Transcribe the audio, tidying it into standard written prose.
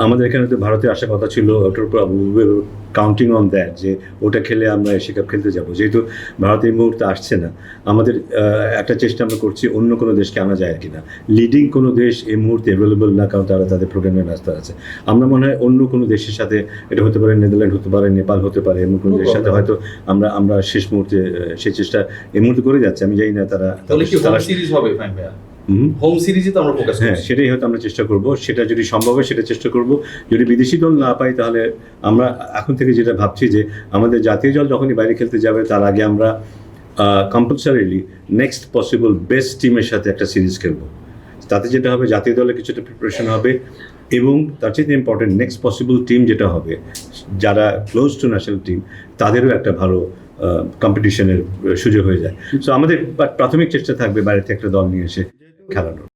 আমাদের এখানে তো ভারতে আসার কথা ছিল, কাউন্টিং অন দ্যাট যে ওটা খেলে আমরা এশিয়া কাপ খেলতে যাবো। যেহেতু ভারত এই মুহূর্তে আসছে না, আমাদের একটা চেষ্টা আমরা করছি অন্য কোনো দেশকে আনা যায় কিনা। লিডিং কোনো দেশ এই মুহূর্তে অ্যাভেলেবল না, কারণ তারা তাদের প্রোগ্রামে ব্যস্ত আছে। আমরা মনে হয় অন্য কোনো দেশের সাথে, এটা হতে পারে নেদারল্যান্ড, হতে পারে নেপাল, হতে পারে এমন কোনো দেশের সাথে হয়তো আমরা শেষ মুহূর্তে সেই চেষ্টা এই মুহূর্তে করে যাচ্ছি। আমি জানি না তারা সিরিজ হবে হোম সিরিজে তো আমরা ফোকাস হ্যাঁ, সেটাই হয়তো আমরা চেষ্টা করব। সেটা যদি সম্ভব হয় সেটা চেষ্টা করব। যদি বিদেশি দল না পাই, তাহলে আমরা এখন থেকে যেটা ভাবছি যে আমাদের জাতীয় দল যখনই বাইরে খেলতে যাবে, তার আগে আমরা কম্পালসারিলি নেক্সট পসিবল বেস্ট টিমের সাথে একটা সিরিজ খেলবো। তাতে যেটা হবে, জাতীয় দলের কিছুটা প্রিপারেশন হবে, এবং তার চেয়ে ইম্পর্টেন্ট নেক্সট পসিবল টিম যেটা হবে, যারা ক্লোজ টু ন্যাশনাল টিম, তাদেরও একটা ভালো কম্পিটিশনের সুযোগ হয়ে যায়। সো আমাদের প্রাথমিক চেষ্টা থাকবে বাইরে থেকে একটা দল নিয়ে এসে খেলানোর।